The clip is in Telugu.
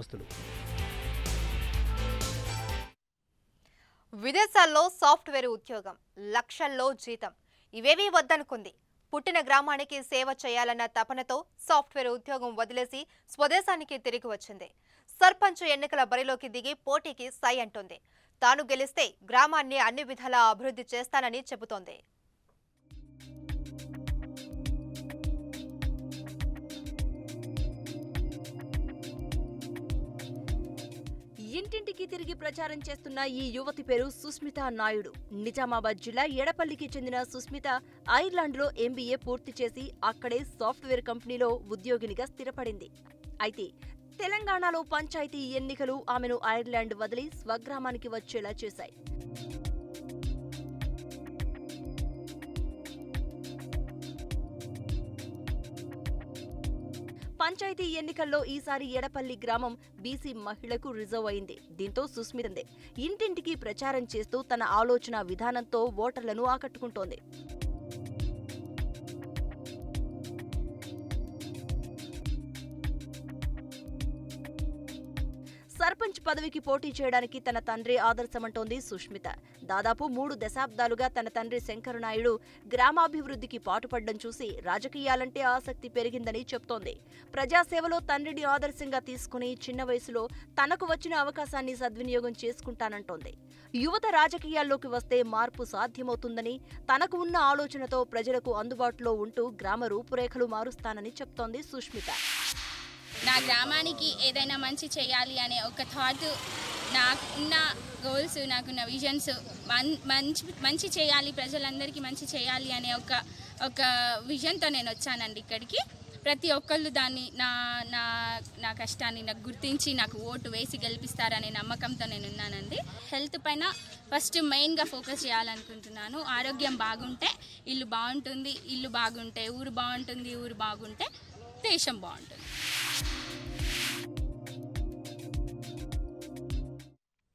వస్తులు విదేశాల్లో సాఫ్ట్వేర్ ఉద్యోగం లక్షల్లో జీతం ఇవేవీ వద్దనుకుంది. పుట్టిన గ్రామానికి సేవ చేయాలన్న తపనతో సాఫ్ట్వేర్ ఉద్యోగం వదిలేసి స్వదేశానికి తిరిగి వచ్చింది. సర్పంచ్ ఎన్నికల బరిలోకి దిగి పోటీకి సై అంటుంది. తాను గెలిస్తే గ్రామాన్ని అన్ని విధాలా అభివృద్ధి చేస్తానని చెబుతోంది. ఇంటింటికి తిరిగి ప్రచారం చేస్తున్న ఈ యువతి పేరు సుస్మిత నాయుడు. నిజామాబాద్ జిల్లా ఎడపల్లికి చెందిన సుస్మిత ఐర్లాండ్లో ఎంబీఏ పూర్తి చేసి అక్కడే సాఫ్ట్వేర్ కంపెనీలో ఉద్యోగినిగా స్థిరపడింది. అయితే తెలంగాణలో పంచాయతీ ఎన్నికలు ఆమెను ఐర్లాండ్ వదిలి స్వగ్రామానికి వచ్చేలా చేశాయి. పంచాయతీ ఎన్నికల్లో ఈసారి ఎడపల్లి గ్రామం బీసీ మహిళకు రిజర్వ్ అయింది. దీంతో సుస్మితందే ఇంటింటికి ప్రచారం చేస్తూ తన ఆలోచన విధానంతో ఓటర్లను ఆకట్టుకుంటోంది. సర్పంచ్ పదవికి పోటీ చేయడానికి తన తండ్రి ఆదర్శమంటోంది సుస్మిత. దాదాపు 3 దశాబ్దాలుగా తన తండ్రి శంకరనాయుడు గ్రామాభివృద్ధికి పాటుపడ్డం చూసి రాజకీయాలంటే ఆసక్తి పెరిగిందని చెప్తోంది. ప్రజాసేవలో తండ్రిని ఆదర్శంగా తీసుకుని చిన్న వయసులో తనకు వచ్చిన అవకాశాన్ని సద్వినియోగం చేసుకుంటానంటోంది. యువత రాజకీయాల్లోకి వస్తే మార్పు సాధ్యమవుతుందని, తనకు ఉన్న ఆలోచనతో ప్రజలకు అందుబాటులో ఉంటూ గ్రామ రూపురేఖలు మారుస్తానని చెప్తోంది సుస్మిత. నా గ్రామానికి ఏదైనా మంచి చేయాలి అనే ఒక థాట్, నాకున్న గోల్స్, నాకున్న విజన్స్, మంచి చేయాలి, ప్రజలందరికీ మంచి చేయాలి అనే ఒక విజన్తో నేను వచ్చానండి ఇక్కడికి. ప్రతి ఒక్కళ్ళు దాన్ని నా కష్టాన్ని నాకు గుర్తించి నాకు ఓటు వేసి గెలిపిస్తారనే నమ్మకంతో నేను ఉన్నానండి. హెల్త్ పైన ఫస్ట్ మెయిన్గా ఫోకస్ చేయాలనుకుంటున్నాను. ఆరోగ్యం బాగుంటే ఇల్లు బాగుంటుంది, ఇల్లు బాగుంటే ఊరు బాగుంటుంది, ఊరు బాగుంటే దేశం బాగుంటుంది.